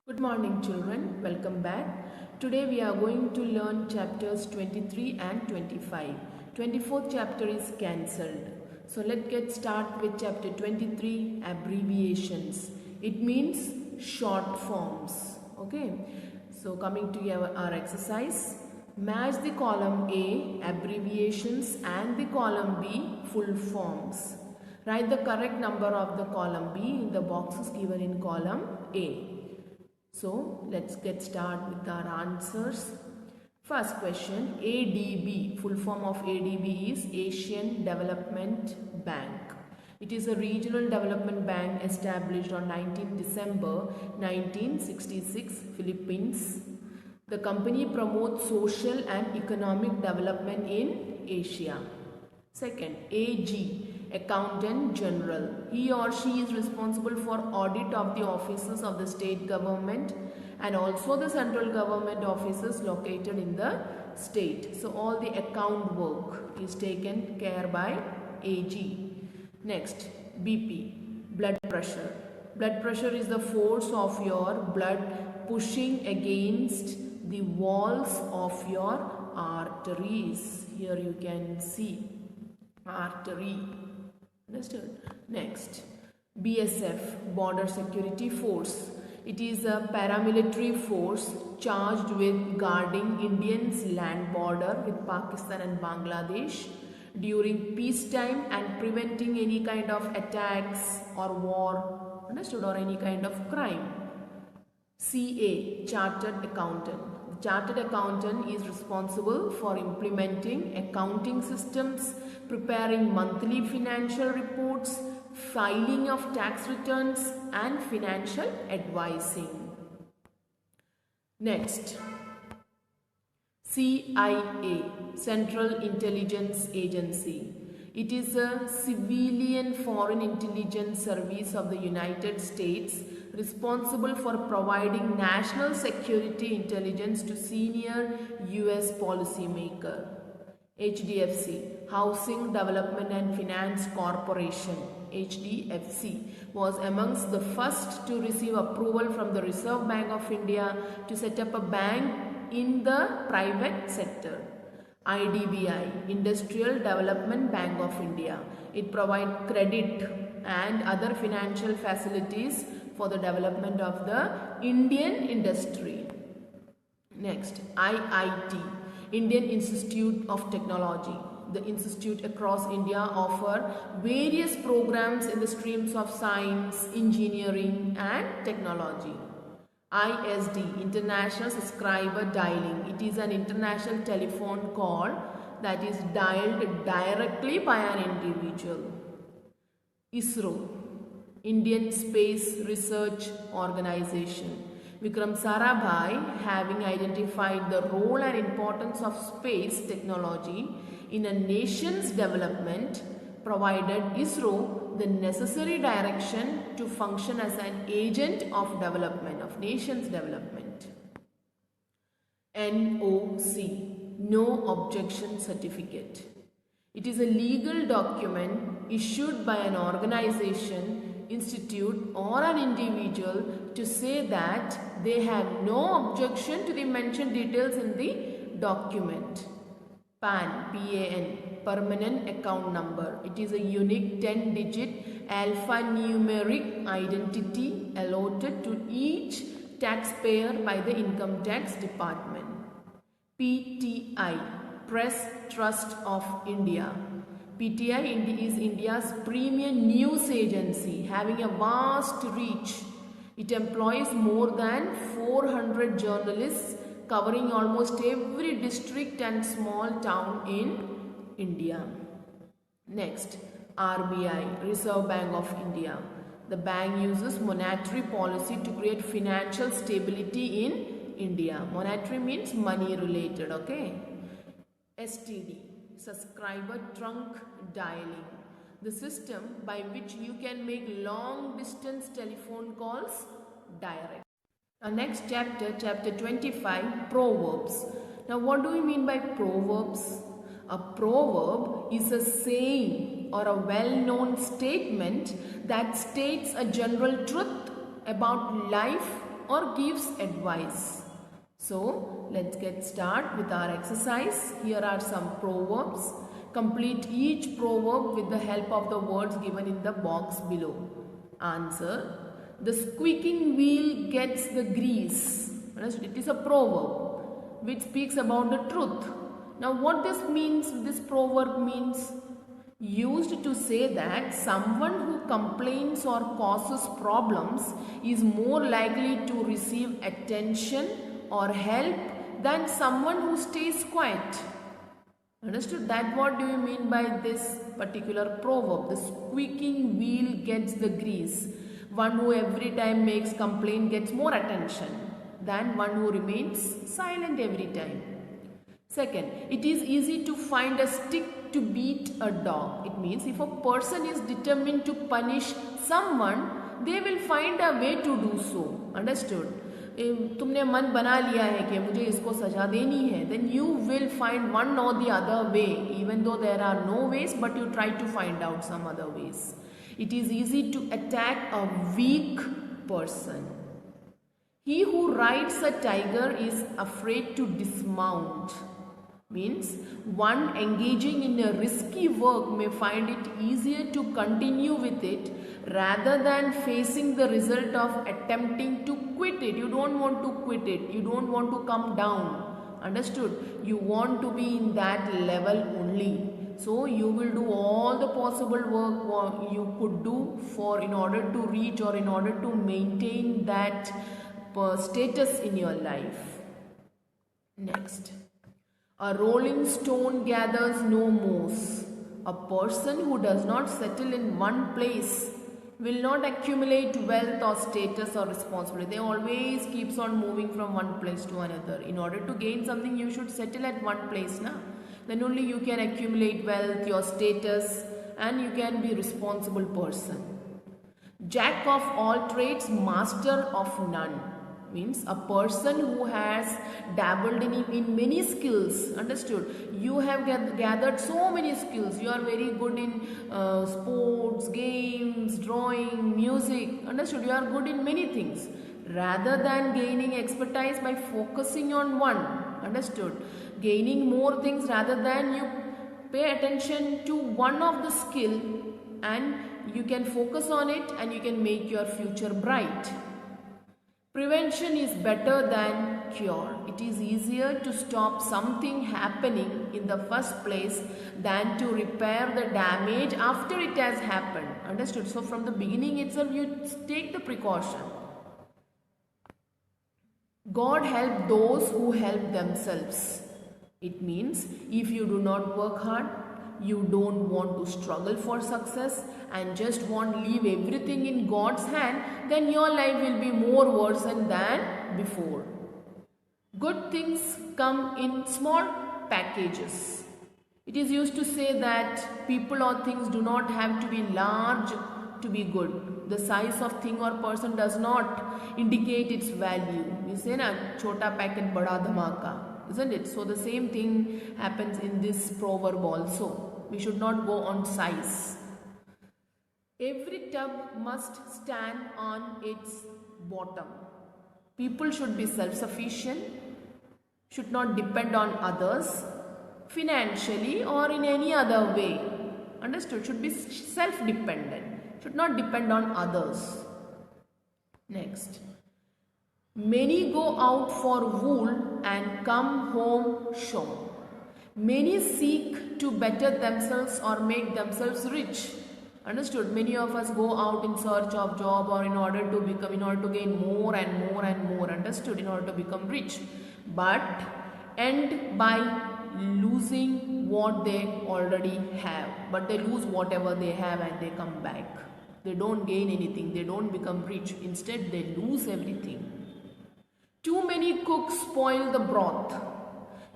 Good morning children, welcome back. Today we are going to learn chapters 23 and 25. 24th chapter is cancelled. So let's get start with chapter 23, abbreviations. It means short forms. Okay. So coming to our exercise. Match the column A, abbreviations, and the column B, full forms. Write the correct number of the column B in the boxes given in column A. So let's get started with our answers. First question, ADB, full form of ADB is Asian Development Bank. It is a regional development bank established on 19 December 1966, Philippines. The company promotes social and economic development in Asia. Second, AG, Accountant General. He or she is responsible for audit of the offices of the state government and also the central government offices located in the state. So all the account work is taken care by AG. Next, BP, blood pressure. Blood pressure is the force of your blood pushing against the walls of your arteries. Here you can see artery. Understood? Next, BSF, Border Security Force. It is a paramilitary force charged with guarding India's land border with Pakistan and Bangladesh during peacetime and preventing any kind of attacks or war, understood, or any kind of crime. CA, Chartered Accountant. The Chartered Accountant is responsible for implementing accounting systems, preparing monthly financial reports, filing of tax returns, and financial advising. Next, CIA, Central Intelligence Agency. It is a civilian foreign intelligence service of the United States responsible for providing national security intelligence to senior US policymakers. HDFC, Housing Development and Finance Corporation, HDFC, was amongst the first to receive approval from the Reserve Bank of India to set up a bank in the private sector. IDBI, Industrial Development Bank of India. It provides credit and other financial facilities for the development of the Indian industry. Next, IIT, Indian Institute of Technology. The institute across India offer various programs in the streams of science, engineering and technology. ISD, International Subscriber Dialing. It is an international telephone call that is dialed directly by an individual. ISRO, Indian Space Research Organization. Vikram Sarabhai, having identified the role and importance of space technology in a nation's development, provided ISRO the necessary direction to function as an agent of development, of nation's development. NOC, No Objection Certificate. It is a legal document issued by an organization, institute or an individual to say that they have no objection to the mentioned details in the document. PAN, PAN, Permanent Account Number. It is a unique 10-digit alphanumeric identity allotted to each taxpayer by the Income Tax Department. PTI, Press Trust of India. PTI is India's premier news agency having a vast reach. It employs more than 400 journalists covering almost every district and small town in India. Next, RBI, Reserve Bank of India. The bank uses monetary policy to create financial stability in India. Monetary means money related, okay? STD, Subscriber Trunk Dialing. The system by which you can make long distance telephone calls direct. Our next chapter, chapter 25, Proverbs. Now what do we mean by proverbs? A proverb is a saying or a well-known statement that states a general truth about life or gives advice. So let's get started with our exercise. Here are some proverbs. Complete each proverb with the help of the words given in the box below. Answer. The squeaking wheel gets the grease. It is a proverb which speaks about the truth. Now what this means, this proverb means, used to say that someone who complains or causes problems is more likely to receive attention or help than someone who stays quiet. Understood? That what do you mean by this particular proverb? The squeaking wheel gets the grease. One who every time makes complaint gets more attention than one who remains silent every time. Second, it is easy to find a stick to beat a dog. It means if a person is determined to punish someone, they will find a way to do so. Understood? तुमने मन बना लिया है कि मुझे इसको सजा देनी है, then you will find one or the other way, even though there are no ways, but you try to find out some other ways. It is easy to attack a weak person. He who rides a tiger is afraid to dismount. Means one engaging in a risky work may find it easier to continue with it rather than facing the result of attempting to quit it. You don't want to quit it. You don't want to come down. Understood? You want to be in that level only. So you will do all the possible work you could do in order to reach or in order to maintain that status in your life. Next. A rolling stone gathers no moss. A person who does not settle in one place will not accumulate wealth or status or responsibility. They always keeps on moving from one place to another. In order to gain something, you should settle at one place, na? Then only you can accumulate wealth, your status, and you can be a responsible person. Jack of all trades, master of none. Means a person who has dabbled in many skills. Understood? You have gathered so many skills. You are very good in sports, games, drawing, music. Understood? You are good in many things. Rather than gaining expertise by focusing on one. Understood? Gaining more things rather than you pay attention to one of the skill and you can focus on it and you can make your future bright. Prevention is better than cure. It is easier to stop something happening in the first place than to repair the damage after it has happened. Understood? So from the beginning itself you take the precaution. God help those who help themselves. It means if you do not work hard, you don't want to struggle for success and just want to leave everything in God's hand, then your life will be more worsened than before. Good things come in small packages. It is used to say that people or things do not have to be large to be good. The size of thing or person does not indicate its value. We say na, chota packet bada dhamaka, isn't it? So the same thing happens in this proverb also. We should not go on size. Every tub must stand on its bottom. People should be self-sufficient, should not depend on others financially or in any other way. Understood? Should be self-dependent, should not depend on others. Next. Many go out for wool and come home shorn. Many seek to better themselves or make themselves rich. Understood? Many of us go out in search of job or in order to gain more and more and more. Understood? In order to become rich. But end by losing what they already have. But they lose whatever they have and they come back. They don't gain anything. They don't become rich. Instead, they lose everything. Too many cooks spoil the broth.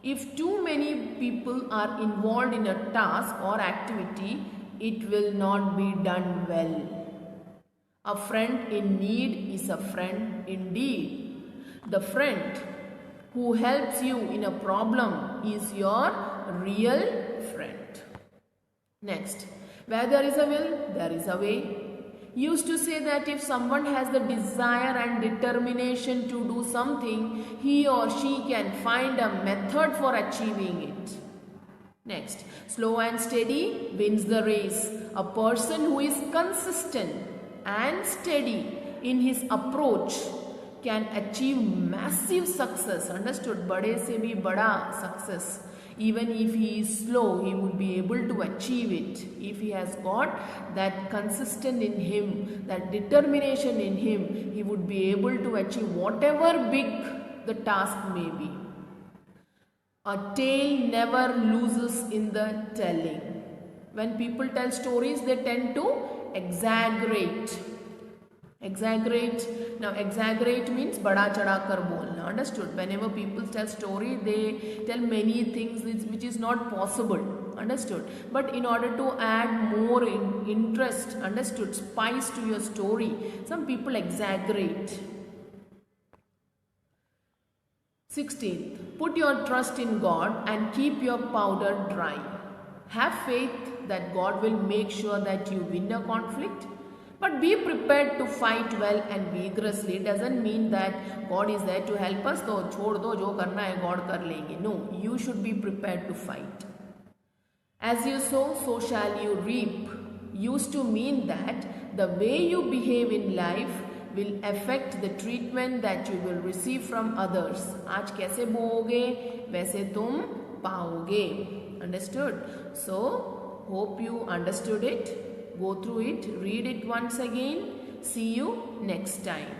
If too many people are involved in a task or activity, it will not be done well. A friend in need is a friend indeed. The friend who helps you in a problem is your real friend. Next, where there is a will, there is a way. used to say that if someone has the desire and determination to do something, he or she can find a method for achieving it. Next, slow and steady wins the race. A person who is consistent and steady in his approach can achieve massive success. Understood? बड़े से भी बड़ा success. Even if he is slow, he would be able to achieve it. If he has got that consistent in him, that determination in him, he would be able to achieve whatever big the task may be. A tale never loses in the telling. When people tell stories, they tend to exaggerate. Now exaggerate means bada chada kar bolna. Understood? Whenever people tell story, they tell many things which is not possible. Understood? But in order to add more interest, understood, spice to your story, some people exaggerate. 16th, put your trust in God and keep your powder dry. Have faith that God will make sure that you win a conflict. But be prepared to fight well and vigorously. It doesn't mean that God is there to help us. तो छोड़ दो, जो करना है God कर लेंगे. No, you should be prepared to fight. As you sow, so shall you reap. Used to mean that the way you behave in life will affect the treatment that you will receive from others. आज कैसे बोओगे, वैसे तुम पाओगे. Understood? So, hope you understood it. Go through it, read it once again. See you next time.